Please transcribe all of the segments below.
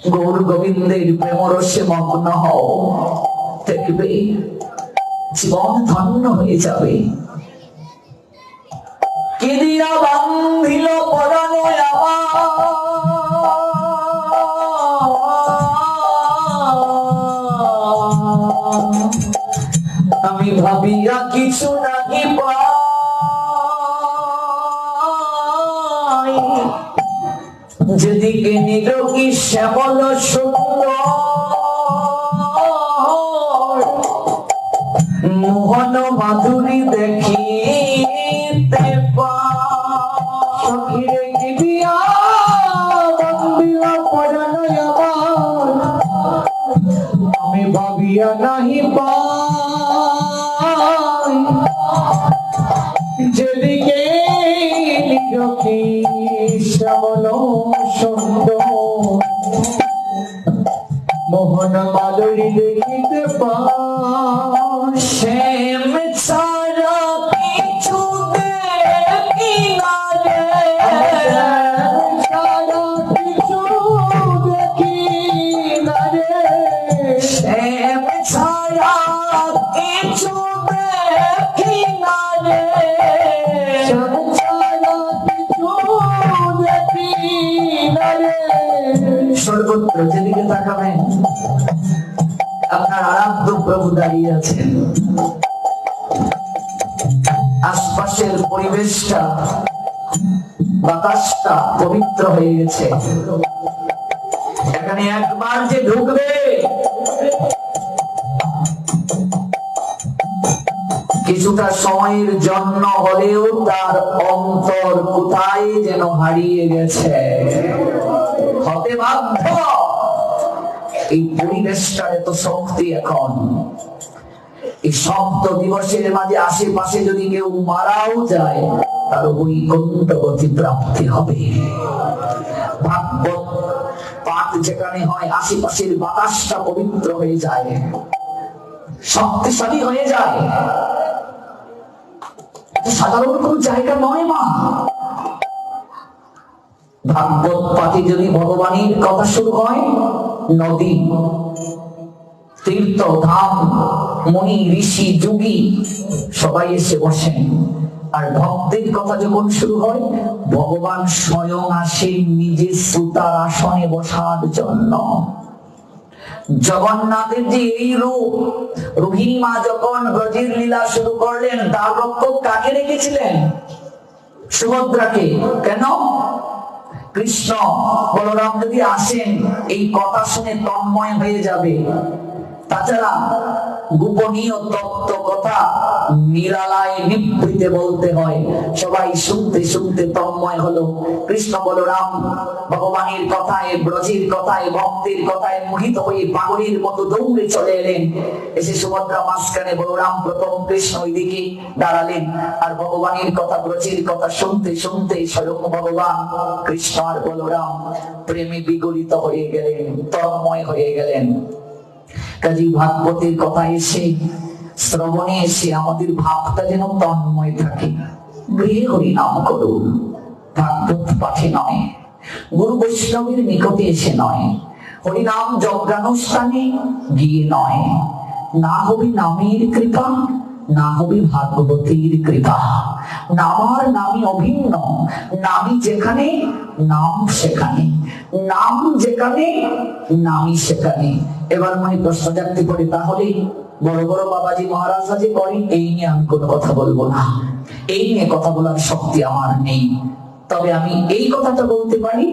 গৌর গোবিন্দের প্রেমরসে মগ্ন হও, দেখবে জীবন ধন্য হয়ে যাবে। কেদিয়া বান্ধিল পরাণ আমি ভাবিয়া কিছু নাহি পাই, যেদিকে নিল কি শ্যামল সুন্দর মোহন মাধুরী দেখিতে পাই। আমি ভাবিয়া নাহি পাই, যেদিকে নিল কি শ্যামল সুন্দর মোহন মাধুরী দেখিতে পাই। শ্যাম ছাড়া কিছু দেখি না রে, ছাড়া কিছু দেখি না রে, শ্যাম ছাড়া কিছু দেখি না রে, শ্যাম ছাড়া কিছু দেখি না রে। সর্বত্র যেদিকে তাকাবেন আপনার আরাধ্য প্রভু দাঁড়িয়ে আছেন। আশপাশের পরিবেশটা, বাতাসটা পবিত্র হয়ে গেছে। এখানে একবার যে ঢুকবে কিছুটা সময়ের জন্য হলেও তার অন্তর কোথায় যেন হারিয়ে গেছে, হতে বাধ্য। এই পরিবেশটা এত শক্তি এখন। এই শব্দ দিবসের মাঝে আশেপাশে যদি কেউ মারাও যায় তার বৈকুণ্ঠ গতি প্রাপ্তি হবে। ভাগবত পাঠ যেখানে হয় আশেপাশের বাতাসটা পবিত্র হয়ে যায়, শক্তিশালী হয়ে যায়। সাধারণ কোন জায়গা নয় মা। ভাগবত পাঠে যদি ভগবানের কথা শুরু হয়, নদী, তীর্থ, ধাম, মুনি, ঋষি, যোগী সবাই এসে বসেন। আর ভক্তের কথা যখন শুরু হয়, ভগবান স্বয়ং আসেন নিজে শ্রোতার আসনে বসার জন্য। জগন্নাথের যে এই রূপ, রোহিণী মা যখন ব্রজের লীলা শুরু করলেন, তার রক্ষক কাকে রেখেছিলেন? সুভদ্রাকে। কেন? কৃষ্ণ বলরাম যদি আসেন এই কথা শুনে তন্ময় হয়ে যাবে। তাছাড়া গোপনীয় তত্ত্ব কথা নিরালায় নিভৃতে বলতে হয়। সবাই শুনতে শুনতে তন্ময় হলো। কৃষ্ণ বলরাম ভগবানের কথায়, ব্রজের কথায়, ভক্তের কথায় মোহিত হয়ে পাগলের মতো দৌড়ে চলে এলেন। এসে সুভদ্রা মাঝখানে, বলরাম প্রথম, কৃষ্ণ ওইদিকে দাঁড়ালেন। আর ভগবানের কথা, ব্রজের কথা শুনতে শুনতে স্বয়ং ভগবান কৃষ্ণ আর বলরাম প্রেমে বিগলিত হয়ে গেলেন, তন্ময় হয়ে গেলেন। কাজী ভাগবতের কথা এসে, শ্রবণে এসে আমাদের ভাবটা যেন তন্ময় থাকে। গৃহে হরিনাম করুন, ভাগবত পাঠে নয়, গুরু বৈষ্ণবের নিকটে এসে নয়, হরিনাম যজ্ঞানুষ্ঠানে গিয়ে নয়। না হবে নামের কৃপা, না হবে ভাগবতীর কৃপা। নামার নামই অভিন্ন, নামই যেখানে নাম সেখানে, নাম যেখানে নামই সেখানে। এবার মনে প্রশ্ন জাগতে পারে, তাহলে বড় বড় বাবাজি মহারাজরা যে করেন, এই নিয়ে আমি কোনো কথা বলবো না, এই নিয়ে কথা বলার শক্তি আমার নেই। তবে আমি এই কথাটা বলতে পারি,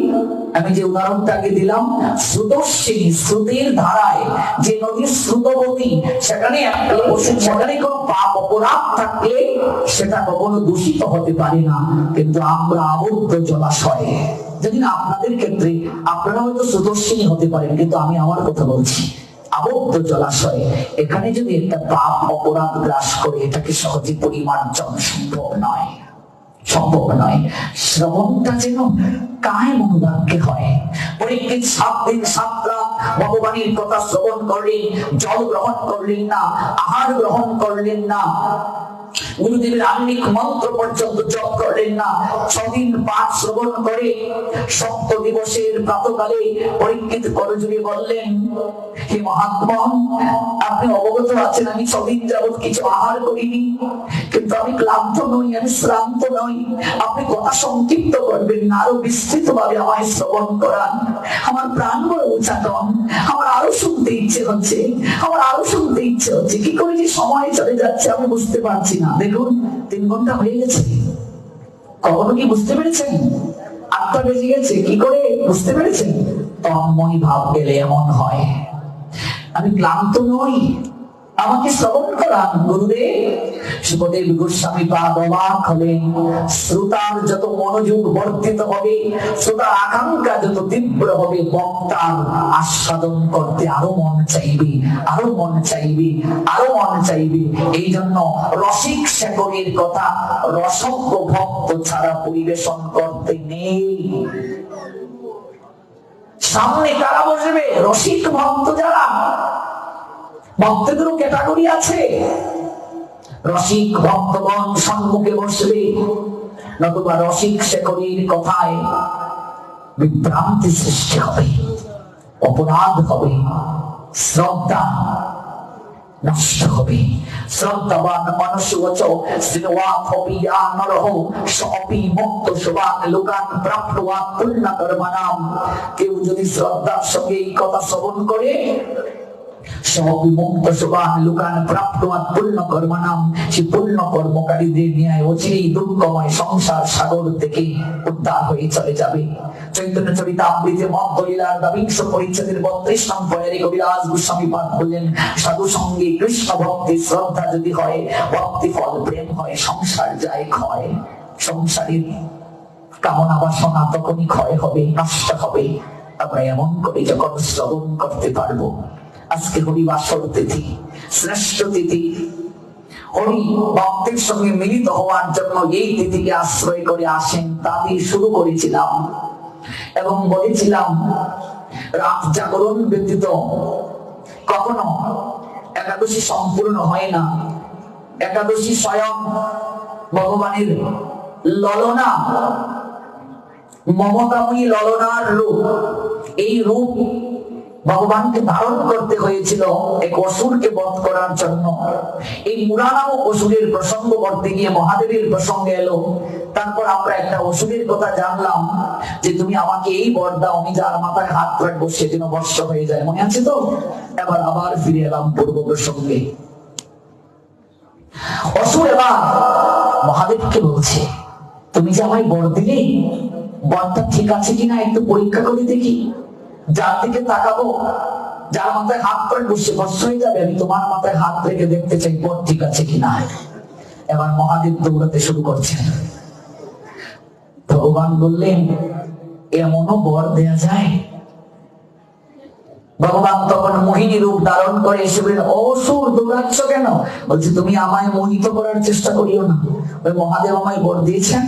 আমি যে উদাহরণটাকে দিলাম, স্রোতস্বিনী, স্রোতের ধারায় যে নদীর স্রোতবতী, সেখানে সেখানে কোনো পাপ অপরাধ থাকলে সেটা কখনো দূষিত হতে পারে না। কিন্তু আমরা আবদ্ধ জলাশয়ে, যদি না আপনাদের ক্ষেত্রে আপনারা হয়তো স্রোতস্বিনী হতে পারেন, কিন্তু আমি আমার কথা বলছি, আবদ্ধ জলাশয়ে এখানে যদি একটা পাপ অপরাধ গ্রাস করে, এটাকে সহজে পরিমার্জন সম্ভব নয়, সম্ভব নয়। শ্রবণটা যেন কায় মনোবাক্যে হয়। পরীক্ষিত 7 দিন 7 রাত ভগবানের কথা শ্রবণ করলেন, জল গ্রহণ করলেন না, আহার গ্রহণ করলেন না, গুরুদেবের আহ্নিক মন্ত্র পর্যন্ত জপ করলেন না। 6 দিন পাঠ শ্রবণ করে 7 দিবসের প্রাতকালে পরীক্ষিত করজোড়ে বললেন, হে মহাত্মা, আপনি অবগত আছেন আমি 6 দিন যাবৎ কিছু আহার করিনি, কিন্তু আমি ক্লান্ত নই, আমি শ্রান্ত নই। আপনি কথা সংক্ষিপ্ত করবেন না, আরো বিস্তৃত ভাবে আমায় শ্রবণ করান। আমার প্রাণ বড় উচাটন, আমার আরো শুনতে ইচ্ছে হচ্ছে, আমার আরো শুনতে ইচ্ছে হচ্ছে। কি করে যে সময় চলে যাচ্ছে আমি বুঝতে পারছি না। দেখুন 3 ঘন্টা হয়ে গেছে, কখনো কি বুঝতে পেরেছেন? 8টা বেজে গেছে, কি করে বুঝতে পেরেছেন? তন্ময় ভাব গেলে এমন হয়। আমি ক্লান্ত নই, আমাকে শ্রবণ করান গুরুদেব। সুখদেব গোস্বামী পাদ অবাক হলেন। শ্রোতার যত মনোযোগ বর্ধিত হবে, শ্রোতার আকাঙ্ক্ষা যত তীব্র হবে, বক্তার আস্বাদন করতে আরো মন চাইবে, আরো মন চাইবে, আরো মন চাইবে। এই জন্য রসিক শেখরের কথা রসজ্ঞ ভক্ত ছাড়া পরিবেশন করতে নেই। সামনে কারা বসবে? রসিক ভক্ত যারা। ভক্তদেরও ক্যাটাগরি আছে। রসিক ভক্তগণ সম্মুখে বসবে, নতুবা রসিক শেখরের কথায় বিভ্রান্তি সৃষ্টি হবে, অপরাধ হবে, শ্রদ্ধা নষ্ট হবে। শ্রদ্ধাবান মনুষ্যবচ শ্রীনওয়াথপিয়া নরহ সপি মুক্ত শোভান লোকান প্রাপ্তবা পুণ্যকর্মণাম। কেউ যদি শ্রদ্ধার সঙ্গে এই কথা শ্রবণ করে, সবিমুক্ত শোভান লোকান প্রাপ্তবা পুণ্যকর্মণাম, সে পুণ্য কর্মকারীদের ন্যায় অচিরেই দুঃখময় সংসার সাগর থেকে উদ্ধার হয়ে চলে যাবে। চৈতন্য চরিতামৃতে মধ্যলীলার 22 পরিচ্ছেদের 32 নম্বরে কবিরাজ গোস্বামী পাঠ করলেন, সাধু সঙ্গে কৃষ্ণ ভক্তি শ্রদ্ধা যদি হয়, ভক্তি ফল প্রেম হয়, সংসার যায় ক্ষয়। সংসারের কামনা বাসনা তখনই ক্ষয় হবে, নষ্ট হবে। আমরা এমন করে যখন শ্রবণ করতে পারবো। আজকে হরিবাসর তিথি, শ্রেষ্ঠ তিথি। হরি ভক্তের সঙ্গে মিলিত হওয়ার জন্য এই তিথিকে আশ্রয় করে আসেন। তা দিয়ে শুরু করেছিলাম এবং বলেছিলাম রাত জাগরণ ব্যতীত কখনো একাদশী সম্পূর্ণ হয় না। একাদশী স্বয়ং ভগবানের ললনা, মমতাময়ী ললনার রূপ। এই রূপ ভগবানকে ধারণ করতে হয়েছিল এক অসুরকে বধ করার জন্য। এই মুরা নামক অসুরের প্রসঙ্গ করতে গিয়ে মহাদেবের প্রসঙ্গে এলো। তারপর আমরা একটা অসুরের কথা জানলাম যে তুমি আমাকে এই বর দাও, আমি যার মাথায় হাত রাখবো সে যেন বর্ষ হয়ে যায়। মনে আছে তো? এবার আবার ফিরে এলাম পূর্ব প্রসঙ্গে। অসুর এবার মহাদেবকে বলছে, তুমি যে আমায় বর দিলে, বরটা ঠিক আছে কিনা একটু পরীক্ষা করে দেখি। যার দিকে তাকাবো, যার মাথায় হাত রাখবো সে বর্ষ হয়ে যাবে। আমি তোমার মাথায় হাত রেখে দেখতে চাই বর ঠিক আছে কিনা। এবার মহাদেব দৌড়াতে শুরু করছেন। ভগবান বললেন, এমনও বর দেয়া যায়? ভগবান তখন মোহিনী রূপ ধারণ করে এসে বললেন, অসুর দৌড়াচ্ছ কেন? বলছে, তুমি আমায় মোহিত করার চেষ্টা করিও না। ওই মহাদেব আমায় বর দিয়েছেন,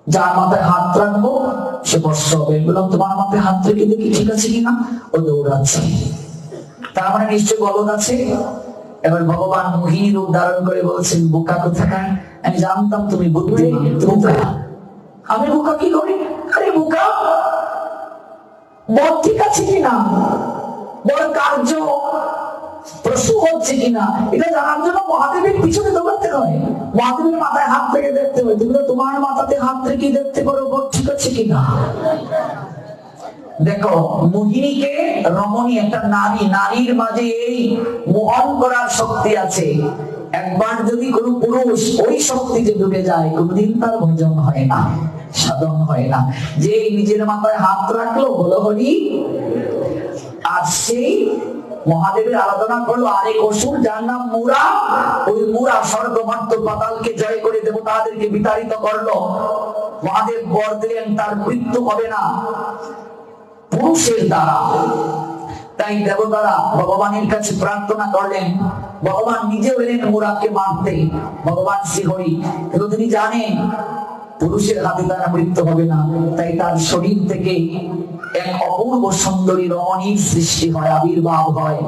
যার মাথায় হাত রাখবো সে বর্ষ হবে। বললাম, তোমার মাথায় হাত রেখে দেখি ঠিক আছে কিনা। ও দৌড়াচ্ছে, তার মানে নিশ্চয় বলদ আছে। এবার ভগবান মোহিনী রূপ ধারণ করে বলছেন, বোকা কোথাকার, আমি জানতাম তুমি বুদ্ধি। আমি বোকা কি করি? আরে বোকা, বর ঠিক আছে কিনা, বড় কার্য প্রসূত হচ্ছে কিনা, এটা জানার জন্য মহাদেবের পিছনে দৌড়াতে হয়। মহাদেবের মাথায় হাত রেখে দেখতে হয়। তুমি তোমার মাথাতে হাত রেখে দেখতে পারো বর ঠিক আছে কিনা। দেখো, মোহিনীকে রমণী একটা নারী, নারীর মাঝে এই মোহন করার শক্তি আছে। একবার যদি কোনো পুরুষ ওই শক্তিতে ডুবে যায়, কোনদিন তার ভজন হয় না, সাধন হয় না। যে নিজের মাথায় হাত রাখলো বলো হরি, আর সেই মহাদেবের আরাধনা করলো আরেক অসুর যার নাম মুরা। ওই মুরা স্বর্গ মর্ত পাতালকে জয় করে দেবতাদেরকে বিতাড়িত করলো। মহাদেব বর দিলেন তার মৃত্যু হবে না পুরুষের দ্বারা। তাই দেবতারা ভগবানের কাছে প্রার্থনা করলেন। ভগবান নিজে এলেন মুরাকে মারতে, ভগবান শ্রীহরি। কিন্তু তিনি জানেন পুরুষের হাতে তার মৃত্যু হবে না, তাই তার শরীর থেকে এক অপূর্ব সুন্দরী রমণীর সৃষ্টি হয়, আবির্ভাব হয়।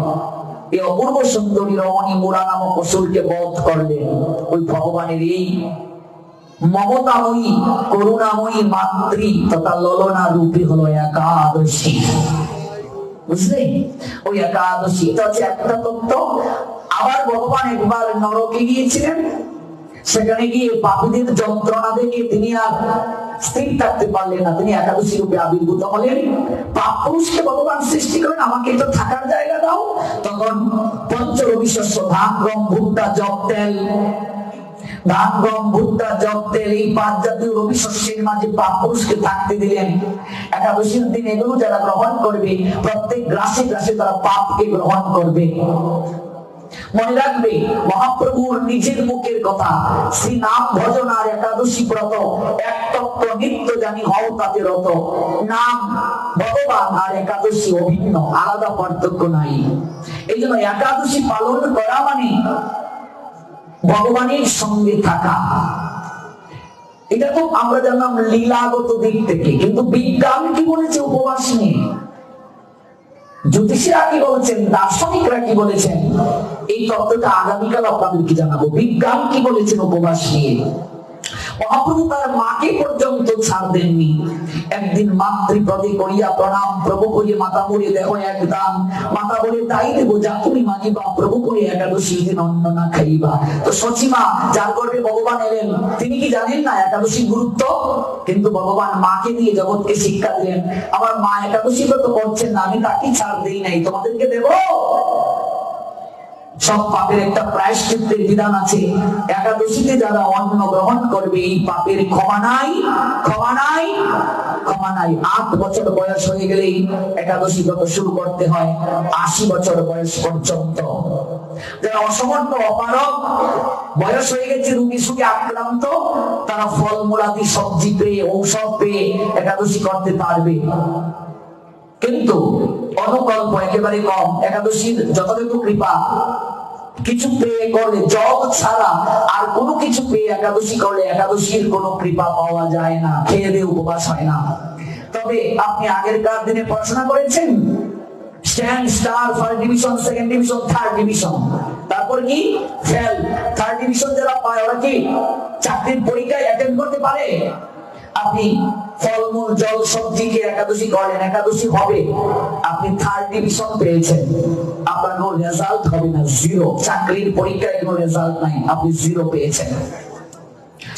এই অপূর্ব সুন্দরী রমণী মুরা নামক অসুরকে বধ করলেন। ওই ভগবানের এই মমতাময়ী করুণাময়ী মাতৃ তথা ললনা রূপী হলো একাদশী। বুঝলেন? ওই একাদশী এটা হচ্ছে একটা তত্ত্ব। আবার ভগবান একবার নরকে গিয়েছিলেন, সেখানে গিয়ে পাপীদের যন্ত্রণা দেখে তিনি আর স্থির থাকতে পারলেন না, তিনি একাদশী রূপে আবির্ভূত হলেন। পাপ পুরুষকে ভগবান সৃষ্টি করেন, আমাকে তো থাকার জায়গা দাও। তখন পঞ্চরবি শস্য ধান, গম, ভুট্টা, জব, তেল, ধান, গম, ভুট্টা, জব, তেল, এই 5 জাতীয় রবি শস্যের মাঝে পাপ পুরুষকে থাকতে দিলেন। একাদশীর দিন এগুলো যারা গ্রহণ করবে, প্রত্যেক গ্রাসে গ্রাসে তারা পাপকে গ্রহণ করবে। মনে রাখবে মহাপ্রভুর নিজের মুখের কথা, শ্রী নাম ভজন আর একাদশী ব্রত এক তত্ত্ব, নিত্য জানি হও তাতে রত। নাম ভগবান আর একাদশী অভিন্ন, আলাদা পার্থক্য নাই। এই জন্য একাদশী পালন করা মানে ভগবানের সঙ্গে থাকা। এটা তো আমরা জানলাম লীলাগত দিক থেকে, কিন্তু বিজ্ঞান কি বলেছে উপবাস নিয়ে? জ্যোতিষীরা কি বলেছেন, দার্শনিকরা কি বলেছেন, এই তত্ত্বটা আগামীকাল আপনাদেরকে জানাবো। বিজ্ঞান কি বলেছেন উপবাস নিয়ে? মহাপ্রভু তার মাকে পর্যন্ত ছাড় দেননি। একদিন মাতৃপদে করিয়া প্রণাম, প্রভু করিয়ে মাতা বলে দেখো একদান, মাতা বলে তাই দেবো যা তুমি মাগিবা, প্রভু করে একাদশী দিন অন্ন না খাইবা। তো সচিমা যার গর্ভে ভগবান এলেন, তিনি কি জানেন না একাদশীর গুরুত্ব? কিন্তু ভগবান মাকে দিয়ে জগৎকে শিক্ষা দিলেন, আমার মা একাদশী ব্রত করছেন না, আমি তাকে ছাড় দেই নাই, তোমাদেরকে দেব। সব পাপের একটা প্রায়শ্চিত্তের বিধান আছে। একাদশীতে যারা অন্ন গ্রহণ করবে, এই পাপের ক্ষমা নাই, ক্ষমা নাই, ক্ষমা নাই। 8 বছর বয়স হয়ে গেলেই একাদশী ব্রত শুরু করতে হয়, 80 বছর বয়স পর্যন্ত। যারা অসমর্থ, অপারগ, বয়স হয়ে গেছে, রোগী সুখে আক্রান্ত, তারা ফলমূলাদি সবজি পেয়ে, ঔষধ পেয়ে একাদশী করতে পারবে। কিন্তু অনুকল্প একেবারে কম। একাদশীর যথাযথ কৃপা কিছু পেয়ে করলে, জল ছাড়া আর কোনো কিছু পেয়ে একাদশী করলে একাদশীর কোনো কৃপা পাওয়া যায় না, খেয়ে দিয়ে উপবাস হয় না। তবে আপনি আগেরকার দিনে পড়াশোনা করেছেন, stand, star, first division, second division, third division, তারপর কি ফেল। থার্ড ডিভিশন যারা পায় ওরা কি চাকরির পরীক্ষায় অ্যাটেন্ড করতে পারে? আপনি ফলমূল, জল, সবজিকে একাদশী করেন, একাদশী হবে, আপনি থার্ড ডিভিশন পেয়েছেন, আপনার কোনো রেজাল্ট হবে না, 0। চাকরির পরীক্ষায় কোনো রেজাল্ট নাই, আপনি 0 পেয়েছেন।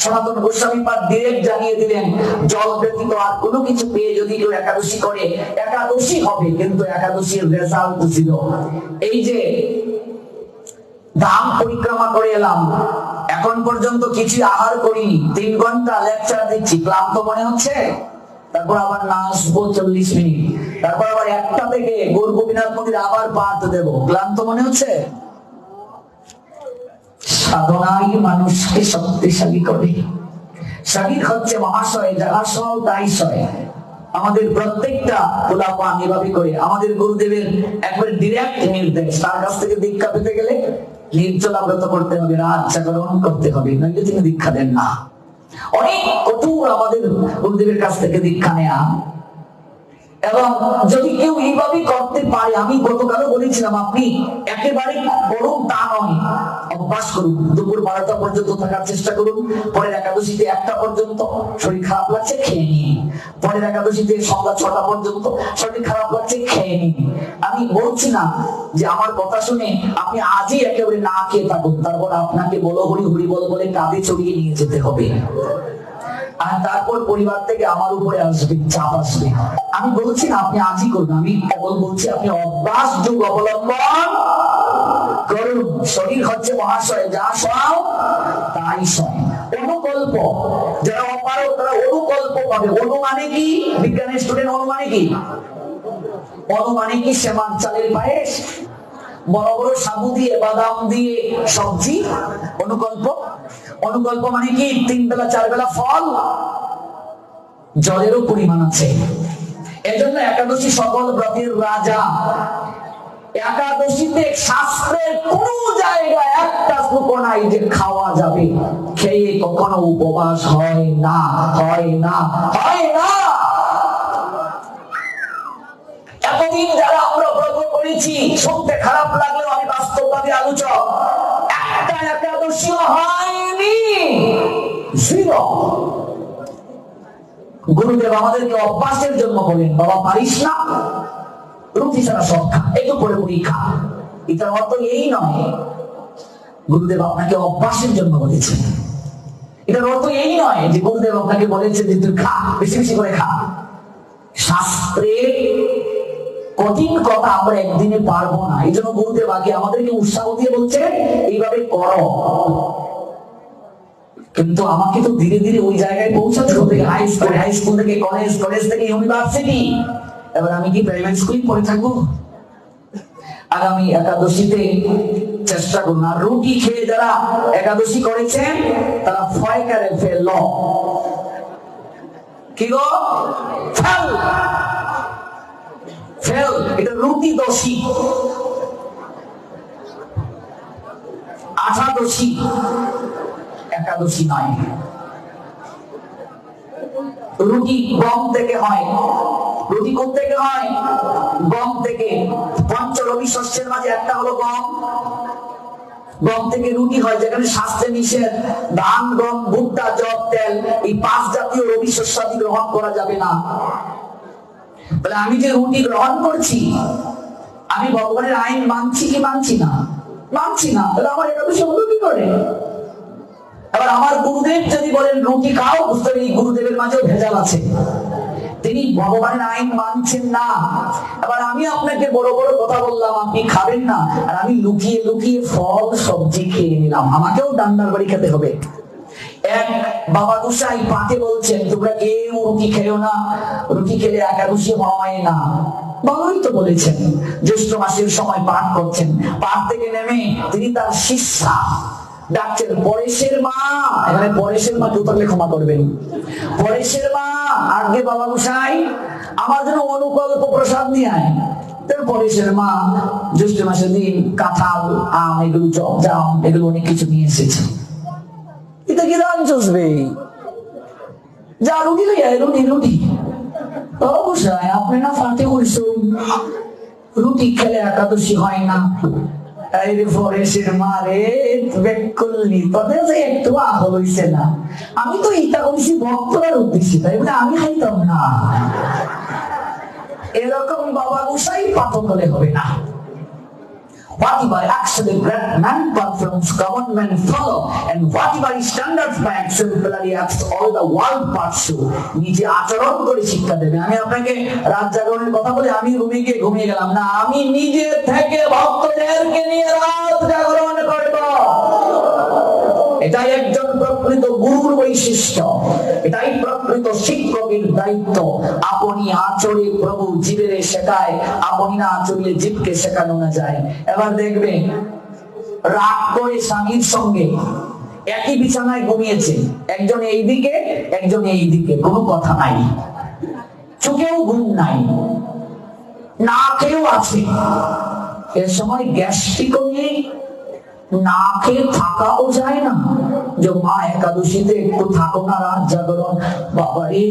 সনাতন গোস্বামী পাদ ডিরেক্ট জানিয়ে দিলেন, জল ব্যতীত আর কোনো কিছু পেয়ে যদি কেউ একাদশী করে, একাদশী হবে, কিন্তু একাদশীর রেজাল্ট 0। এই যে ধাম পরিক্রমা করে এলাম, এখন পর্যন্ত কিছু আহার করিনি, 3 ঘন্টা লেকচার দিচ্ছি, ক্লান্ত মনে হচ্ছে? তারপর আবার নাচবো 40 মিনিট, তারপর আবার 1টা থেকে গৌর গোপীনাথ মন্দির আবার পাঠ দেব, ক্লান্ত মনে হচ্ছে? সাধনাই মানুষকে শক্তিশালী করে। শরীর হচ্ছে মহাশয়, যাহা সহ তাই সয়। আমাদের প্রত্যেকটা পোলাপান এভাবে করে, আমাদের গুরুদেবের একবার ডিরেক্ট নির্দেশ, তার কাছ থেকে দীক্ষা পেতে গেলে নির্জলা ব্রত করতে হবে, রাত জাগরণ করতে হবে, নইলে তিনি দীক্ষা দেন না। অনেক কঠোর আমাদের গুরুদেবের কাছ থেকে দীক্ষা নেয়া। এবং যদি কেউ এইভাবে করতে পারে, আমি গতকালও বলেছিলাম, আপনি একেবারে করুন তা নয়, অভ্যাস করুন, দুপুর 12টা পর্যন্ত থাকার চেষ্টা করুন, পরের একাদশীতে 1টা পর্যন্ত, শরীর খারাপ লাগছে খেয়ে নিন, পরের একাদশীতে সন্ধ্যা 6টা পর্যন্ত, শরীর খারাপ লাগছে খেয়ে নিন। আমি বলছি না যে আমার কথা শুনে আপনি আজই একেবারে না খেয়ে থাকুন, তারপর আপনাকে বলো হরি হরি বল বলে কাঁধে চড়িয়ে নিয়ে যেতে হবে, আর তারপর পরিবার থেকে আমার উপরে আসবে, চাপ আসবে। আমি বলছি না আপনি আজই করুন, আমি কেবল বলছি আপনি অভ্যাস যুগ অবলম্বন করুন। শরীর হচ্ছে মহাশয়, যা সয় তাই সয়। অনুকল্প, যারা অপারক তারা অনুকল্প পাবে। অনু মানে কি? বিজ্ঞানের স্টুডেন্ট, অনু মানে কি? অনু মানে কি? সেমান চালের পায়েস, বড় বড় সাবু দিয়ে, বাদাম দিয়ে সবজি, অনুকল্প। অনুকল্প মানে কি? 3 বেলা 4 বেলা ফল, জলেরও পরিমাণ আছে। এজন্য একাদশী সকল ব্রতের রাজা। একাদশীতে শাস্ত্রের কোন জায়গায় একটা শ্লোক নাই যে খাওয়া যাবে, খেয়ে কখনো উপবাস হয় না, হয় না, হয় না। এতদিন যারা আমরা ব্রত করি বলেছি, শুনতে খারাপ লাগলেও আমি বাস্তববাদী আলোচক। একটা একাদশীও হয়নি, জিরো। গুরুদেব আমাদেরকে অভ্যাসের জন্য বলেন, বাবা পারিস না, রুটি ছাড়া সব খা, একটু পরে পরীক্ষা। এটার অর্থ এই নয় গুরুদেব আপনাকে অভ্যাসের জন্য বলেছেন। এটার অর্থ এই নয় যে গুরুদেব আপনাকে বলেছেন যে তুই খা, বেশি বেশি করে খা। শাস্ত্রে কঠিন কথা আমরা একদিনে পারবো না, এই জন্য গুরুদেব আগে আমাদেরকে উৎসাহ দিয়ে বলছে এইভাবে করো। কিন্তু আমাকে তো ধীরে ধীরে ওই জায়গায় পৌঁছাতে হবে। হাই স্কুল থেকে কলেজ, কলেজ থেকে ইউনিভার্সিটি, এবার আমি কি প্রাইমারি স্কুলে পড়ে থাকবো? আগামী একাদশীতে চেষ্টা করুন। আর রুটি খেয়ে যারা একাদশী করেছেন তারা ফয়কারে ফেল, কি গো ফেল ফেল, এটা রুটি দোষী, আঠা দোষী, একাদশী নয়। রুটি গম থেকে হয়। রুটি কোথা থেকে হয়? গম থেকে। পঞ্চ রবি শস্যের মাঝে একটা হলো গম। গম থেকে রুটি হয়, যেখানে শাস্ত্রে নিষেধ ধান, গম, ভুট্টা, জব, তেল, এই 5 জাতীয় রবি শস্যাদি গ্রহণ করা যাবে না। তাহলে আমি যে রুটি গ্রহণ করছি, আমি ভগবানের আইন মানছি কি মানছি না? মানছি না, তাহলে আমার একাদশী হলো কি করে? এবার আমার গুরুদেব যদি বলেন রুটি খাও, বুঝতে হবে এই গুরুদেবের মাঝেও ভেজাল আছে, তিনি ভগবানের আইন মানছেন না। এবার আমি আপনাকে বড় বড় কথা বললাম, আপনি খাবেন না, আর আমি লুকিয়ে লুকিয়ে ফল সবজি খেয়ে নিলাম, আমাকেও ডান্ডার বাড়ি খেতে হবে। এক বাবা গোসাই পাঠে বলছেন তোমরা কেউ রুটি খেও না, রুটি খেলে একাদশী হয় না। ভালোই তো বলেছেন। জ্যৈষ্ঠ মাসের সময় পাঠ করছেন, পাঠ থেকে নেমে তিনি তার শিষ্যা ডাকছেন পরেশের মা। এখানে পরেশের মা কেউ থাকলে ক্ষমা করবেন। পরেশের মা, আগে বাবা গোসাই আমার জন্য অনুকল্প প্রসাদ নিয়ে আয়। পরেশের মা জ্যৈষ্ঠ মাসের দিন কাঁঠাল, আম, এগুলো জাম, এগুলো অনেক কিছু নিয়ে এসেছে। এটা কি রান চষবে? যা রুটি লই আয়, রুটি রুটি। বাবা গোসাই আপনি না ফাটে বলছেন রুটি খেলে একাদশী হয় না। আমি তো ইটা করেছি ভক্তরা উদ্দেশ্যে, তাই বলে আমি খাইতাম না। এরকম বাবা গোসাই পাঠক হলে হবে না। Whatever actually great man performs, common men follow, and whatever standards by exemplary acts all the world pursue. নিজে আচরণ করে শিক্ষা দেবে। আমি আপনাকে রাত জাগরণের কথা বলে আমি রুমে গিয়ে ঘুমিয়ে গেলাম না, আমি নিজে থেকে ভক্তদেরকে নিয়ে রাত জাগরণ করব। এটাই একজন প্রকৃত গুরুর বৈশিষ্ট্য, এটাই প্রকৃত শিক্ষকের দায়িত্ব। আপনি আচরে প্রভু জীবের শেখায়, আপনি না আচরলে জীবকে শেখানো না যায়। এবার দেখবে রাগ করে স্বামীর সঙ্গে একই বিছানায় ঘুমিয়েছে, একজন এইদিকে একজন এইদিকে, কোনো কথা নাই, চোখেও ঘুম নাই, না খেয়েও আছে। এর সময় গ্যাস্ট্রিকও নেই, না খেয়ে থাকাও যায় না। যে মা একাদশীতে একটু থাকো না রাত জাগরণ, বাবারে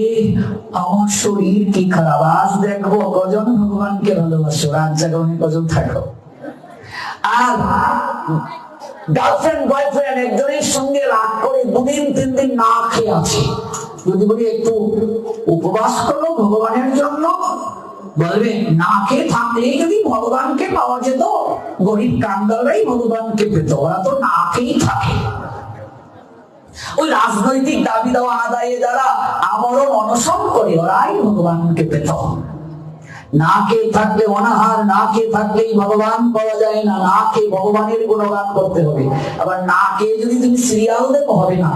আমার শরীর কি খারাপ, আজ দেখবো কজন ভগবানকে ভালোবাসো, রাত জাগরণে কজন থাকো। আর গার্লফ্রেন্ড বয়ফ্রেন্ড একজনের সঙ্গে রাগ করে 2 দিন 3 দিন না খেয়ে আছে, যদি বলি একটু উপবাস করো ভগবানের জন্য, বলবে না খেয়ে থাকলেই যদি ভগবানকে পাওয়া যেত, গরিব কাঙ্গালরাই ভগবানকে পেত, ওরা তো না খেয়েই থাকে। ওই রাজনৈতিক দাবি দেওয়া আদায়ে যারা আমরণ অনশন করে, ওরাই ভগবানকে পেত। না খেয়ে থাকলে অনাহার, না খেয়ে থাকলেই ভগবান পাওয়া যায় না, না খেয়ে ভগবানের গুণগান করতে হবে। আবার না খেয়ে যদি তুমি সিরিয়াল দেখো হবে না,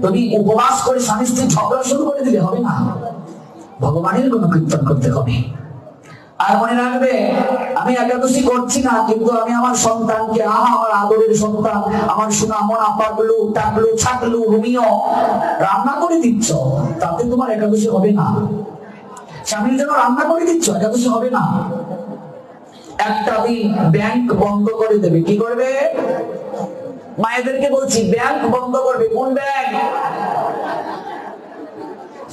তুমি উপবাস করে স্বামী স্ত্রী ঝগড়া শুরু করে দিলে হবে না, ভগবানের গুণ কীর্তন করতে হবে। আর মনে রাখবে, আমি একাদশী করছি না, কিন্তু আমি আমার সন্তানকে, আমার আদরের সন্তান, আমার সোনা মনা পাগলু টাকলু ছাকলু রুমিও রান্না করে দিচ্ছ, তাতে তোমার একাদশী হবে না। স্বামীর জন্য রান্না করে দিচ্ছ, একাদশী হবে না। একটা দিন ব্যাংক বন্ধ করে দেবে, কি করবে? মায়েদেরকে বলছি ব্যাংক বন্ধ করবে। কোন ব্যাংক?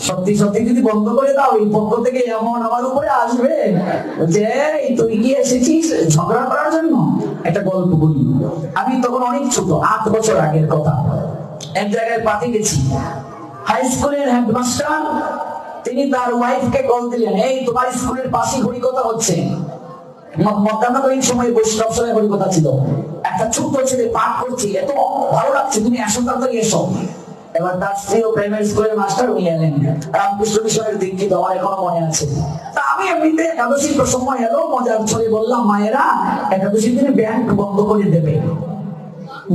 সত্যি সত্যি যদি বন্ধ করে দাও, এই পক্ষ থেকে এমন আমার উপরে আসবে যে তুই কি এসেছিস ঝগড়া করার জন্য। একটা গল্প বলি। আমি তখন অনেক ছোট, 8 বছর আগের কথা। এক জায়গায় পার্টি গেছি, হাই স্কুলের হেডমাস্টার তিনি তার ওয়াইফকে কল দিলেন, এই তোমার স্কুলের পাশে হরিকথা হচ্ছে। মধ্যাহ্নকালীন সময় বৈষ্ণব সময় হরিকথা ছিল। একটা ছোট্ট ছেলে পাঠ করছে, এত ভালো লাগছে, তুমি আসো, তাড়াতাড়ি এসো। এবার তার স্ত্রী ও প্রাইমারি স্কুলের মাস্টার উনি এলেন, রামকৃষ্ণ মিশনের দীক্ষিত, আমার এখনো মনে আছে। তা আমি এমনিতে একাদশীর প্রসঙ্গ এলো, মজার ছলে বললাম, মায়েরা একাদশীর দিনে ব্যাংক বন্ধ করে দেবে,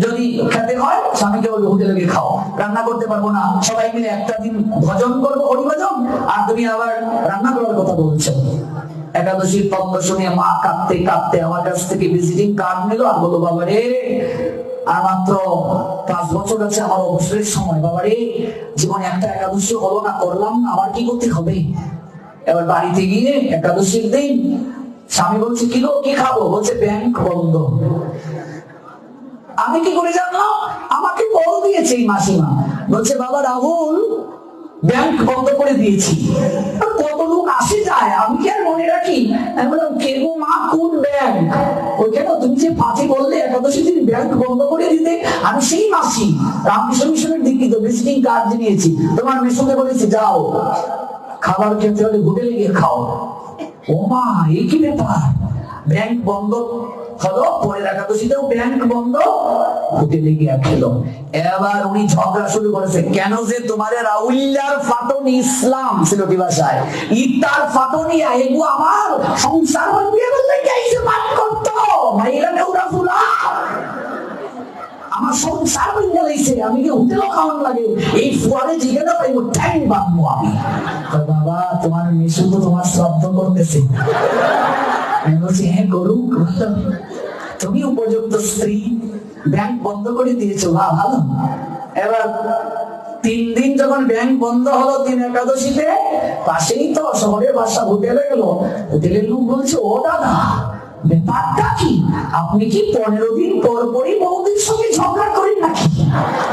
যদি খেতে হয় স্বামীকে বলবে হোটেলে গিয়ে খাও, রান্না করতে পারবো না, সবাই মিলে একটা দিন ভজন করবো, হরিভজন, আর তুমি আবার রান্না করার কথা বলছো। একাদশীর তত্ত্ব শুনে মা কাঁদতে কাঁদতে আমার কাছ থেকে ভিজিটিং কার্ড নিল আর বললো, বাবা রে আর মাত্র 5 বছর আছে আমার অবসরের সময়, বাবা রে জীবনে একটা একাদশী হলো না, করলাম না, আমার কি করতে হবে। এবার বাড়িতে গিয়ে একাদশীর দিন স্বামী বলছে, কি গো কি খাবো, বলছে ব্যাংক বন্ধ। আমি কি করে জানলাম, আমাকে কল দিয়েছে এই মাসিমা, বলছে বাবা রাহুল ব্যাংক বন্ধ করে দিয়েছি। কত লোক আসে যায়, আমি কি আর মনে রাখি। আমি বললাম, কে গো মা, কোন ব্যাংক? ওইখানে তুমি যে পাঁচে বললে একাদশী দিন ব্যাংক বন্ধ করে দিতে, আমি সেই মাসি, রামকৃষ্ণ মিশনের দীক্ষিত, ভিজিটিং কার্ড নিয়েছি, তোমার মেসোকে বলেছি যাও খাবার খেতে হলে হোটেলে গিয়ে খাও। ও মা, এই কি ব্যাপার, ব্যাংক বন্ধ হলো, পরের একাদশীতেও ব্যাংক বন্ধ, হোটেলে গিয়ে খেলো। এবার উনি ঝগড়া শুরু করেছে, কেন যে তোমারে রাউলিয়ার ফাটনি, ইসলাম সিলটি ভাষায় ইতার ফাটনি এগু আমার সংসার হইবে বলতে কেইছে মান করত মাইরা নেউরা ফুলা, আমার সংসার হইয়া লাইছে, আমি কি হোটেলও খাওয়ান লাগে, এই ফুয়ারে জিগাটা পাইবো ঠ্যাং বাঁধবো আমি। বাবা তোমার মেসু তো তোমার শ্রদ্ধ করতেছে। আমি বলছি, হ্যাঁ করুক, তুমি উপযুক্ত স্ত্রী, ব্যাংক বন্ধ করে দিয়েছো, ভালো। এবার 3 দিন যখন ব্যাংক বন্ধ হলো, 3 একাদশীতে, পাশেই তো শহরের বাসা, হোটেলে গেল। হোটেলের লোক বলছে, ও দাদা ব্যাপারটা কি, আপনি কি 15 দিন পর পরই বৌদির সঙ্গে ঝগড়া করেন নাকি,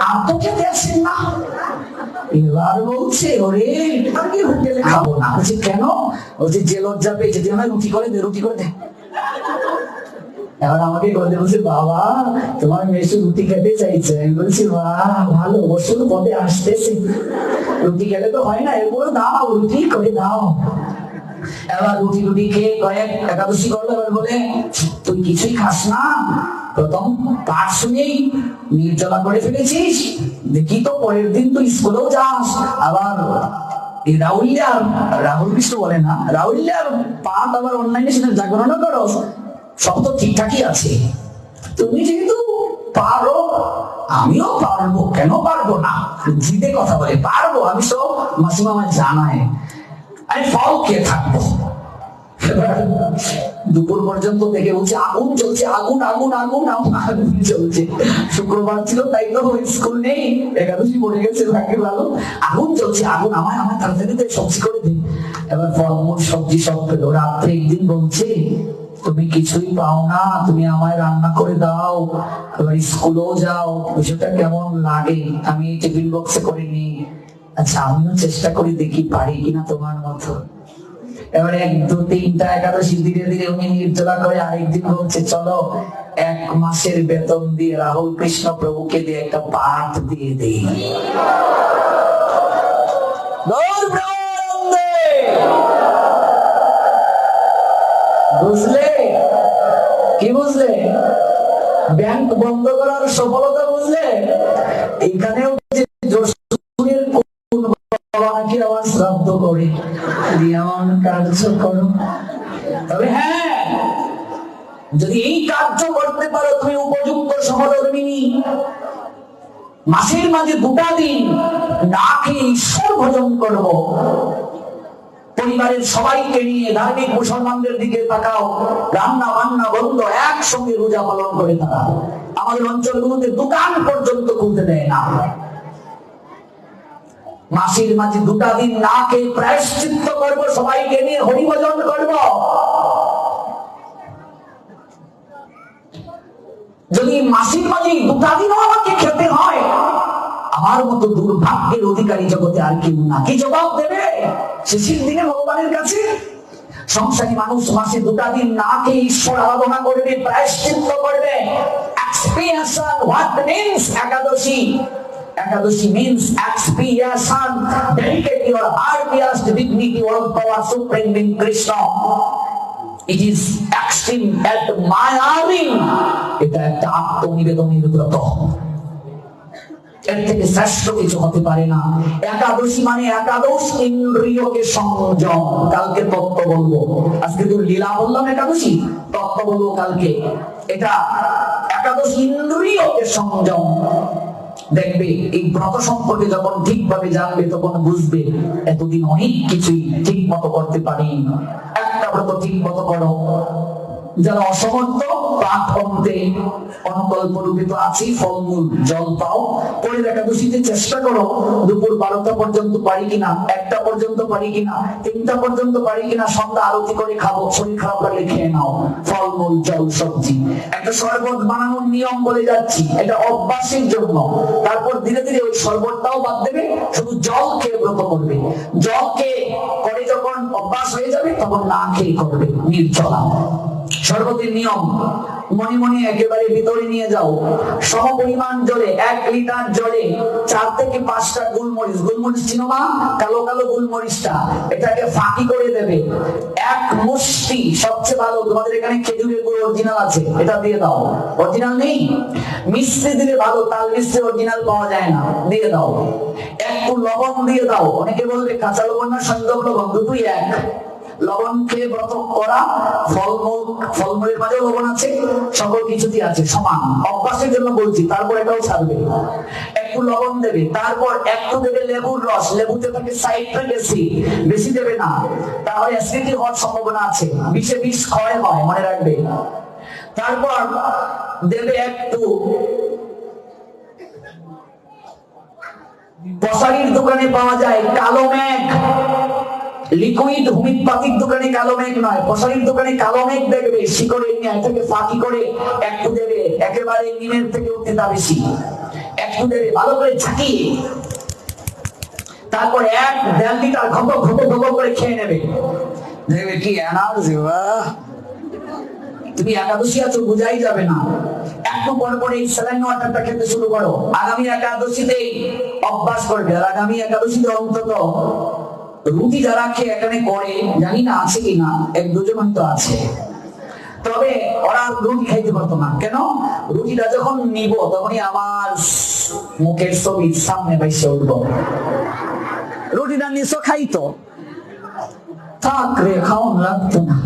আর তো খেতে আসেন না। এবার বলছে, ওরে আমি হোটেলে খাবো না। বলছে কেন? বলছে যে লজ্জা পেয়েছে, যে আমায় রুটি করে দে, রুটি করে দে। এবার আমাকে বলতে বলছে, বাবা তোমার মেসু রুটি খেতে চাইছে। আমি বলছি, বাহ ভালো, অবশ্য পদে আসতেছে, রুটি খেলে তো হয় না, এরপরে দাও রুটি করে দাও। এবার রুটি রুটি খেয়ে কয়েক একাদশী করলো। এবার বলে, তুই কিছুই খাস না, প্রথম পাঠ শুনেই নির্জলা করে ফেলেছিস, দেখি তো পরের দিন তুই স্কুলেও যাস, আবার রাহুল কৃষ্ণ বলে না, রাহুলিয়ার পাঠ আবার অনলাইনে সেটা জাগরণ করো, সব তো ঠিকঠাকই আছে, তুমি যেহেতু পারো আমিও পারবো, কেন পারবো না, জিদে কথা বলে পারবো, আমি সব মাসিমা আমার জানায়, আমি ফল খেয়ে থাকবো। দুপুর পর্যন্ত দেখে বলছে, আগুন চলছে, আগুন আগুন আগুন আগুন চলছে। শুক্রবার ছিল তাই তো স্কুল নেই, একাদশী পড়ে গেছে, ভাগ্যে ভালো। আগুন চলছে, আগুন, আমায় তাড়াতাড়ি সবজি করে দিই। এবার ফলমূল সবজি সব পেলো। রাত্রে একদিন বলছে, তুমি কিছুই পাও না, তুমি আমায় রান্না করে দাও, এবার স্কুলেও যাও, বিষয়টা কেমন লাগে, আমি টিফিন বক্সে করে নিই। আচ্ছা আমিও চেষ্টা করি, দেখি পারি কিনা তোমার মতো। এবার 1, 2, 3টা একাদশী ধীরে ধীরে উনি নির্জলা করে। আরেকদিন বলছে, চলো 1 মাসের বেতন দিয়ে রাহুল কৃষ্ণ প্রভুকে দিয়ে একটা পাঠ দিয়ে দেই। বুঝলে কি, বুঝলে ব্যাংক বন্ধ করার সফলতা, বুঝলে এইখানেও আমার শ্রাদ্ধ করে এমন কার্য করো। তবে হ্যাঁ, যদি এই কার্য করতে পারো, তুমি উপযুক্ত সহধর্মিনী, মাসের মাঝে 2টা দিন না খেয়ে ঈশ্বর ভজন করবো, পরিবারের সবাইকে নিয়ে ধার্মিক মুসলমানদের দিকে তাকাও, রান্না বান্না বন্ধ, একসঙ্গে রোজা পালন করে তারা। আমাদের অঞ্চলগুলোতে দোকান পর্যন্ত খুলতে দেয় না। মাসের মাঝে 2টা দিন না খেয়ে প্রায়শ্চিত্ত করবো, সবাইকে নিয়ে হরিভজন করব। যদি মাসের মাঝে 2টা দিনও আমাকে খেতে হয়, আমার মতো দুর্ভাগ্যের অধিকারী জগতে আর কেউ না। কি জবাব দেবে শেষের দিনে ভগবানের কাছে? সংসারী মানুষ মাসে 2টা দিন না খেয়ে ঈশ্বর আরাধনা করবে, প্রায়শ্চিত্ত করবে। expiation, what means Ekadashi? Ekadashi means expiation. Dedicate your earliest dignity on power supreme being Krishna. It is extreme admiring. এটা একটা আত্মনিবেদনের ব্রত, এর থেকে শ্রেষ্ঠ কিছু হতে পারে না। একাদশী মানে একাদশ ইন্দ্রিয়কে সংযম। কালকে তত্ত্ব বলবো, আজকে তো লীলা বললাম, একাদশী তত্ত্ব বলবো কালকে। এটা একাদশ ইন্দ্রিয়কে সংযম। দেখবে এই ব্রত সম্পর্কে যখন ঠিকভাবে জানবে তখন বুঝবে এতদিন অনেক কিছুই ঠিক মতো করতে পারি। একটা ব্রত ঠিক মতো করো। যারা অসমর্থ পাঠ অন্তে অনুকল্প রূপে তো আছেই, ফলমূল জল পাও, পরের একাদশীতে চেষ্টা করো দুপুর 12টা পর্যন্ত পারি কিনা, 1টা পর্যন্ত পারি কিনা, 3টা পর্যন্ত পারি কিনা, সন্ধ্যা আরতি করে খাবো, শরীর খারাপ লাগলে খেয়ে নাও ফলমূল জল সবজি। একটা শরবত বানানোর নিয়ম বলে যাচ্ছি, এটা অভ্যাসের জন্য। তারপর ধীরে ধীরে ওই শরবতটাও বাদ দেবে, শুধু জল খেয়ে ব্রত করবে। জল খেয়ে করে যখন অভ্যাস হয়ে যাবে তখন না খেয়ে করবে নির্জলা। শরবতের নিয়ম মনে মনে একেবারে ভিতরে নিয়ে যাও। সম পরিমাণ জলে, 1 লিটার জলে 4 থেকে 5টা গোলমরিচ, গোলমরিচ চিনো না? কালো কালো গোলমরিচটা, এটাকে ফাঁকি করে দেবে। 1 মুষ্টি, সবচেয়ে ভালো তোমাদের এখানে খেজুরের গুড় অরিজিনাল আছে, এটা দিয়ে দাও। অরিজিনাল নেই? মিষ্টি দিলে ভালো, তাল মিষ্টি অরিজিনাল পাওয়া যায় না, দিয়ে দাও। একটু লবণ দিয়ে দাও। অনেকে বলবে কাঁচা লবণ না সন্দক লবণ, দুটোই এক। লবণ খেয়ে ব্রত করা, ফলমূলের মাঝেও লবণ আছে, সকল কিছুতে আছে সমান। অভ্যাসের জন্য বলছি, তারপর এটাও ছাড়বে। একটু লবণ দেবে, তারপর একটু দেবে লেবুর রস। লেবুতে থাকে সাইট্রিক অ্যাসিড, বেশি দেবে না, তাহলে অ্যাসিডিটি হওয়ার সম্ভাবনা আছে, বিষে বিষ ক্ষয় হয়, মনে রাখবে। তারপর দেবে একটু পশারির দোকানে পাওয়া যায় কালো মেঘ, লিকুইড হোমিওপ্যাথিক দোকানে কালো মেঘ নয়, পশারির দোকানে কালো মেঘ দেখবে, শিকড়ের নিয়ে এটাকে ফাঁকি করে একটু দেবে, একেবারে নিমের থেকে উঠতে বেশি একটু দেবে, ভালো করে ঝাঁকিয়ে। তারপর 1.5 লিটার ঘপক ঘপক ঘপক করে খেয়ে নেবে। দেখবে কি এনার্জি! তুমি একাদশী আছো বোঝাই যাবে না। একটু পর পর এই স্যালাইন ওয়াটারটা খেতে শুরু করো। আগামী একাদশীতে অভ্যাস করবে। আর আগামী একাদশীতে অন্তত রুটি যারা খেয়ে এখানে করে, জানি না আছে কিনা, 1-2 জন তো আছে, তবে ওরা রুটি খাইতে পারতো না। কেন? রুটিটা যখন নিব তখনই আমার মুখের ছবি সামনে বাইসে উঠবো। রুটিটা নিছো খাইতো, থাক রে, খাওয়ান লাগতো না।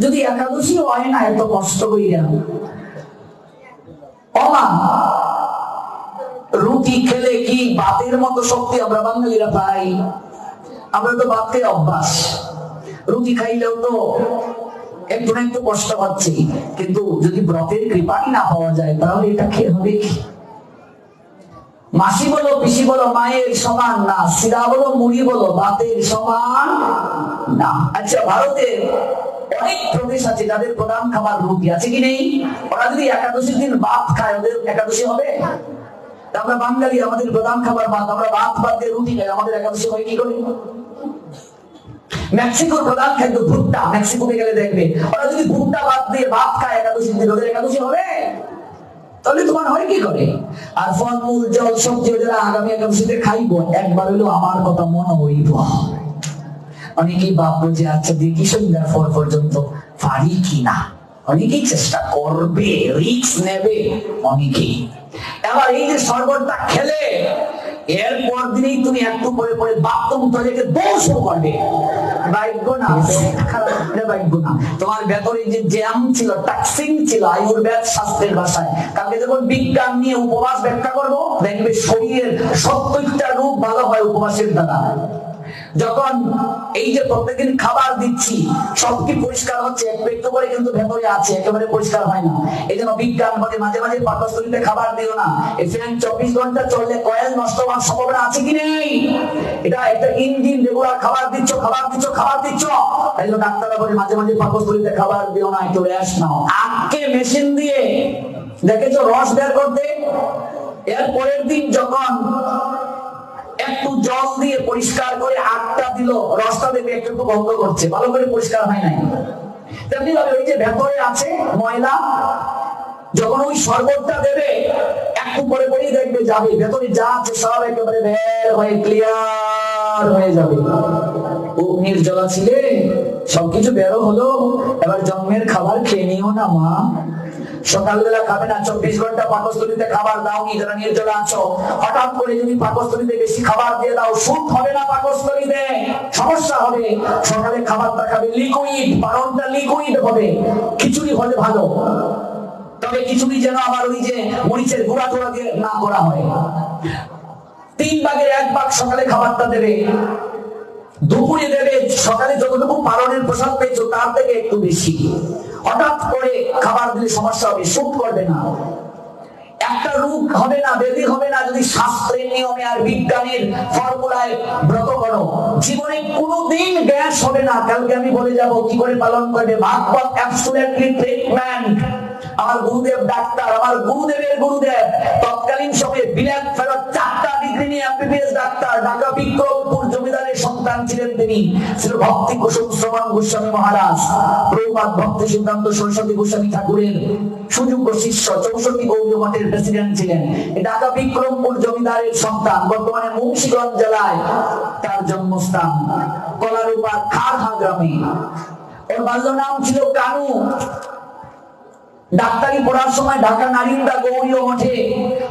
যদি একাদশী হয় না এত কষ্ট কইরা, রুটি খেলে কি ভাতের মতো শক্তি আমরা বাঙালিরা পাই? আমরা তো ভাত খেয়ে অভ্যাস, রুটি খাইলেও তো একটু না একটু কষ্ট হচ্ছে। কিন্তু যদি ব্রতের কৃপাই না পাওয়া যায় তাহলে এটা খেয়ে হবে কি? মাসি বলো, পিসি বলো, মায়ের সমান না। সিরা বলো, মুড়ি বলো, ভাতের সমান না। আচ্ছা, ভারতের অনেক প্রদেশ আছে যাদের প্রধান খাবার রুটি, আছে কি নেই? ওরা যদি একাদশীর দিন ভাত খায়, ওদের একাদশী হবে? আমরা বাঙালি, আমাদের প্রধান খাবার ভাত, আমরা ভাত বাদ দিয়ে রুটি খাই, আমাদের একাদশী হয় কি করে? মেক্সিকোর প্রধান খাদ্য ভুট্টা, মেক্সিকোতে গেলে দেখবে ওরা যদি ভুট্টা বাদ দিয়ে ভাত খায় একাদশীর দিন, ওদের একাদশী হবে? তাহলে তোমার হয় কি করে? আর ফলমূল জল সবজি যারা আগামী একাদশীতে খাইবো, একবার হইলো আমার কথা মনে হইব। অনেকেই ভাববো যে আচ্ছা দেখি সন্ধ্যার পর পর্যন্ত পারি কিনা, অনেকেই চেষ্টা করবে, রিস্ক নেবে অনেকেই। এবার এই যে শরবতটা খেলে এরপর দিনেই তুমি একটু পরে পরে বাথরুম টয়লেটে দৌড় শুরু করবে। ভাগ্য না, ভাগ্য না, তোমার ভেতরে যে জ্যাম ছিল, টক্সিন ছিল, আয়ুর্বেদ শাস্ত্রের ভাষায়। কালকে যখন বিজ্ঞান নিয়ে উপবাস ব্যাখ্যা করবো, দেখবে শরীরের 70টা রূপ ভালো হয় উপবাসের দ্বারা। যখন এই যে প্রত্যেকদিন খাবার দিচ্ছি, সব কি পরিষ্কার হচ্ছে? একটু করে কিন্তু ভেতরে আছে, একেবারে পরিষ্কার হয় না। এই জন্য বিজ্ঞান বলে মাঝে মাঝে পাকস্থলীতে খাবার দিও না। এই ফ্যান 24 ঘন্টা চললে কয়েল নষ্ট হওয়ার সম্ভাবনা আছে কি নেই? এটা একটা ইঞ্জিন, রেগুলার খাবার দিচ্ছ, খাবার দিচ্ছ, খাবার দিচ্ছ। তাই জন্য ডাক্তাররা বলে মাঝে মাঝে পাকস্থলীতে খাবার দিও না, একটু রেস্ট নাও। আজকে মেশিন দিয়ে দেখেছো রস বের করতে, এর পরের দিন যখন একটু জল দিয়ে পরিষ্কার করে আটটা দিল, রসটা দেখে একটু একটু গন্ধ করছে, ভালো করে পরিষ্কার হয় নাই। তেমনি ভাবে ওই যে ভেতরে আছে ময়লা, যখন ওই শরবতটা দেবে একটু পরে পরেই দেখবে যাবে, ভেতরে যা আছে সব একেবারে বের হয়ে ক্লিয়ার হয়ে যাবে। ও নির্জলা ছিলে, সবকিছু বেরো হলো, এবার জন্মের খাবার খেয়ে নিও না মা। সকালবেলা খাবে না, 24 ঘন্টা পাকস্থলীতে খাবার দাওনি যারা নির্জলা আছো। হঠাৎ করে যদি পাকস্থলীতে বেশি খাবার দিয়ে দাও, সুখ হবে না, পাকস্থলীতে সমস্যা হবে। সকালে খাবারটা খাবে লিকুইড, বারণটা লিকুইড হবে। খিচুড়ি হলে ভালো, তবে খিচুড়ি যেন আবার ওই যে মরিচের গুঁড়া টোড়া দিয়ে না করা হয়। 3 ভাগের 1 ভাগ সকালে খাবারটা দেবে, দুপুরে দেবে সকালে যতটুকু পালনের প্রসাদ পেয়েছো তার থেকে একটু বেশি। হঠাৎ করে খাবার দিলে সমস্যা হবে, সুখ করবে না, একটা রোগ হবে না, ব্যাধি হবে না যদি শাস্ত্রের নিয়মে আর বিজ্ঞানের ফর্মুলায় ব্রত করো। জীবনে কোনোদিন গ্যাস হবে না। কালকে আমি বলে যাব কি করে পালন করবে। ভাগবত অ্যাবসলিউটলি ট্রিটমেন্ট। আমার গুরুদেব ডাক্তার, আমার গুরুদেবের গুরুদেব তৎকালীন সময়ে বিলেত ফেরত 4টা ডিগ্রি নিয়ে এমবিবিএস ডাক্তার, ঢাকা বিক্রমপুর জমিদারের সন্তান ছিলেন তিনি। ছিল ভক্তি কুসুম শ্রবণ গোস্বামী মহারাজ, প্রভুপাদ ভক্তি সিদ্ধান্ত সরস্বতী গোস্বামী ঠাকুরের সুযোগ্য শিষ্য, 64 গৌড়ীয় মঠের প্রেসিডেন্ট ছিলেন। ঢাকা বিক্রমপুর জমিদারের সন্তান, বর্তমানে মুন্সিগঞ্জ জেলায় তার জন্মস্থান, কলারূপার খারহা গ্রামে। ওর বাল্য নাম ছিল কানু। ডাক্তারি পড়ার সময় ঢাকা নারিন্দা গৌড়ীয় মঠে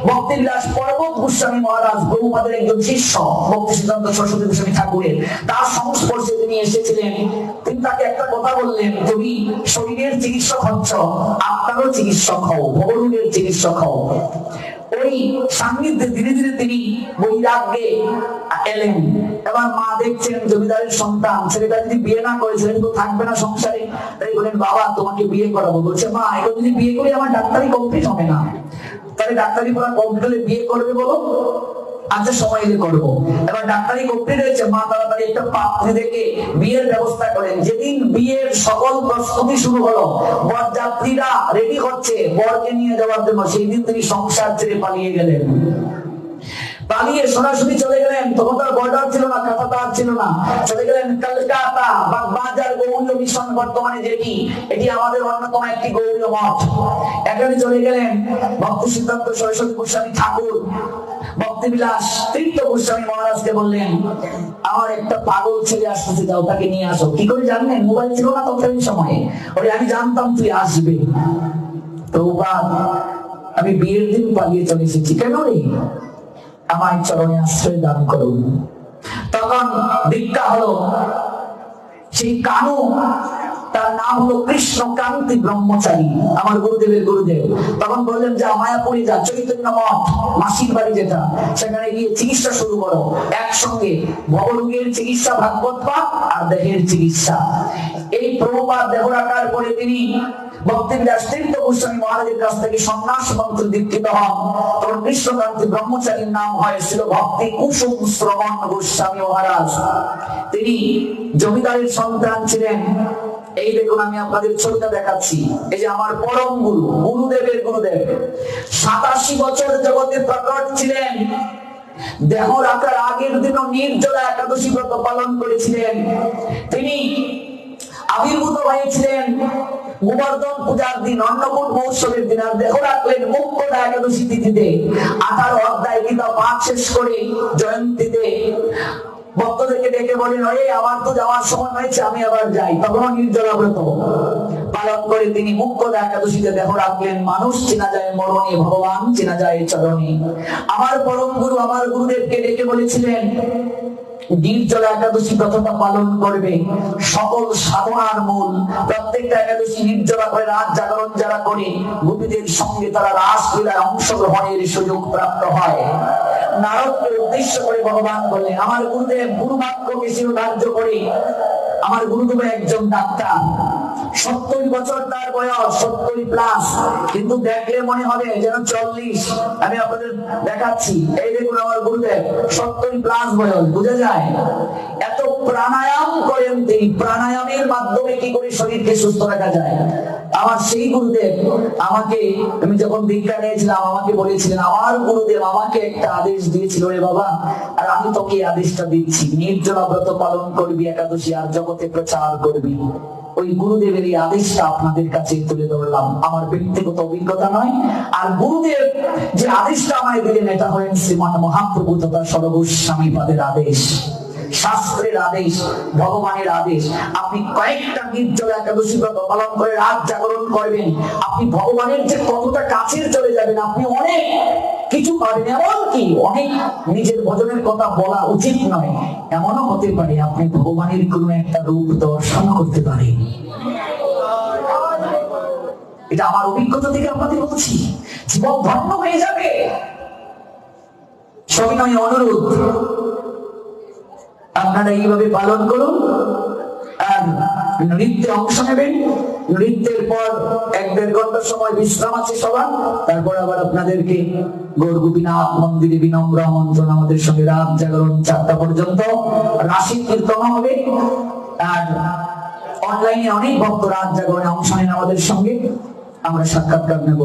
ভক্তিবিলাস পর্বত গোস্বামী মহারাজ, প্রভুপাদের একজন শিষ্য, ভক্তি সিদ্ধান্ত সরস্বতী গোস্বামী ঠাকুরের, তার সংস্পর্শে তিনি এসেছিলেন। তিনি তাকে একটা কথা বললেন, তুমি শরীরের চিকিৎসক হচ্ছ, আত্মারও চিকিৎসক হও, ভবরোগের চিকিৎসক হও। ওই সান্নিধ্যে ধীরে ধীরে তিনি বৈরাগ্যে এলেন। এবার মা দেখছেন জমিদারের সন্তান, ছেলেটা যদি বিয়ে না করে ছেলে তো থাকবে না সংসারে, তাই বলেন বাবা তোমাকে বিয়ে করাবো। বলছে মা এখন যদি বিয়ে করি আমার ডাক্তারি কমপ্লিট হবে না। তাহলে ডাক্তারি পড়া কমপ্লিট হলে বিয়ে করবে বলো? আচ্ছা সময় এলে করবো। এবার ডাক্তারি কমপ্লিট হয়েছে, মা তাড়াতাড়ি একটা পাত্রী দেখে বিয়ের ব্যবস্থা করেন। যেদিন বিয়ের সকল প্রস্তুতি শুরু হলো, বরযাত্রীরা রেডি হচ্ছে বরকে নিয়ে যাওয়ার জন্য, সেই দিন তিনি সংসার ছেড়ে পালিয়ে গেলেন। পালিয়ে সরাসরি চলে গেলেন, তখন তার বর্ডার ছিল না, কাঁটাতার ছিল না, চলে গেলেন কলকাতা বাগবাজার গৌড়ীয় মিশন, বর্তমানে যেটি, এটি আমাদের অন্যতম একটি গৌড়ীয় মঠ। এখানে চলে গেলেন ভক্তি সিদ্ধান্ত সরস্বতী গোস্বামী ঠাকুর ভক্তিবিলাস তীর্থ গোস্বামী মহারাজকে বললেন, আমার একটা পাগল ছেলে আসতেছে, যাও তাকে নিয়ে আসো। কি করে জানলেন? মোবাইল ছিল না তৎকালীন সময়ে। ওরে আমি জানতাম তুই আসবে। প্রভুপাদ আমি বিয়ের দিন পালিয়ে চলে এসেছি। কেন রে? আমার চরণে আশ্রয় দান করুন। তখন দীক্ষা হলো। সেই কানু, তার নাম হলো কৃষ্ণকান্তি ব্রহ্মচারী, আমার গুরুদেবের গুরুদেব। তখন বললেন যে মায়াপুরে যা, চৈতন্য মঠ মাসির বাড়ি যেটা, সেখানে গিয়ে চিকিৎসা শুরু করো। একসঙ্গে ভবরোগের চিকিৎসা, ভাগবত পাঠ আর দেহের চিকিৎসা। এই প্রভুপাদ দেহ রাখার পরে তিনি ভক্তিবিলাস তীর্থ গোস্বামী মহারাজের কাছ থেকে সন্ন্যাস মন্ত্রে দীক্ষিত হন। তখন কৃষ্ণকান্তি ব্রহ্মচারীর নাম হয়েছিল ভক্তি কুসুম শ্রবণ গোস্বামী মহারাজ। তিনি জমিদারের সন্তান ছিলেন। এই দেখুন আমি আপনাদের ছবিটা দেখাচ্ছি। এই যে আমার পরম গুরু, গুরুদেবের গুরুদেব 87 বছর জগতে প্রকট ছিলেন। দেহ রাখার আগের দিনও নির্জলা একাদশী ব্রত পালন করেছিলেন। তিনি আবির্ভূত হয়েছিলেন গোবর্ধন পূজার দিন, অন্নকূট মহোৎসবের দিন, আর দেহ রাখলেন মুক্তদা একাদশী তিথিতে। 18 অধ্যায় গীতা পাঠ শেষ করে জয়ন্তীতে ভক্তদেরকে ডেকে বলেন, ওরে আমার তো যাওয়ার সময় হয়েছে, আমি আবার যাই। তখন নির্জলা ব্রত পালন করে তিনি মুক্তদা একাদশীতে দেহ রাখলেন। মানুষ চেনা যায় মরণে, ভগবান চেনা যায় চরণে। আমার পরম গুরু, আমার গুরুদেবকে ডেকে বলেছিলেন, নির্জলা একাদশী ব্রতটা পালন করবে সকল সাধনার মূল। প্রত্যেকটা একাদশী নির্জলা করে রাত জাগরণ যারা করে, গোপীদের সঙ্গে তারা রাসলীলায় অংশগ্রহণের সুযোগ প্রাপ্ত হয়। নারদকে উদ্দেশ্য করে ভগবান বললেন, আমার গুরুদেব গুরুবাক্যকে শিরোধার্য করে, আমার গুরুদেব একজন ডাক্তার, 70 বছর তার বয়স, 70 প্লাস, কিন্তু দেখলে মনে হবে যেন 40। আমি আপনাদের দেখাচ্ছি, এই দেখুন আমার গুরুদেব 70 প্লাস বয়স, বুঝা যায়। এত প্রাণায়াম করেন তিনি। প্রাণায়ামের মাধ্যমে কি করে শরীরকে সুস্থ রাখা যায়? আমার সেই গুরুদেব আমাকে, আমি যখন দীক্ষা নিয়েছিলাম আমাকে বলেছিলেন, আমার গুরুদেব আমাকে একটা আদেশ দিয়েছিল, রে বাবা, আর আমি তোকে আদেশটা দিচ্ছি, নির্জলা ব্রত পালন করবি, একাদশী আর জগতে প্রচার করবি। ওই গুরুদেবের এই আদেশটা আপনাদের কাছে তুলে ধরলাম, আমার ব্যক্তিগত অভিজ্ঞতা নয়। আর গুরুদেব যে আদেশটা আমায় দিলেন, এটা হলেন শ্রীমান মহাপ্রভু তথা সর্বস্বামী পাদের আদেশ, শাস্ত্রের আদেশ, ভগবানের আদেশ। আপনি কয়েকটা নির্জলা একাদশী ব্রত পালন করে রাত জাগরণ করবেন, আপনি ভগবানের যে কতটা কাছে চলে যাবেন, আপনি অনেক কিছু পাবেন। এমনকি অনেক নিজের ভজনের কথা বলা উচিত নয়, এমনও হতে পারে আপনি ভগবানের কোনো একটা রূপ দর্শন করতে পারেন। এটা আমার অভিজ্ঞতা থেকে আপনাদের বলছি, জীবন ধন্য হয়ে যাবে। সবিনয় অনুরোধ, আপনারা এইভাবে পালন করুন। আর নৃত্যে অংশ নেবেন, নৃত্যের পর 1-1.5 ঘন্টা সময় বিশ্রাম আছে সবার, তারপর আবার আপনাদেরকে গৌর গোপীনাথ মন্দিরে বিনম্র আমন্ত্রণ, আমাদের সঙ্গে রাত জাগরণ 4টা পর্যন্ত, রাশি কীর্তন হবে। আর অনলাইনে অনেক ভক্ত রাত জাগরণে অংশ নেন আমাদের সঙ্গে, আমরা সাক্ষাৎকার নেব।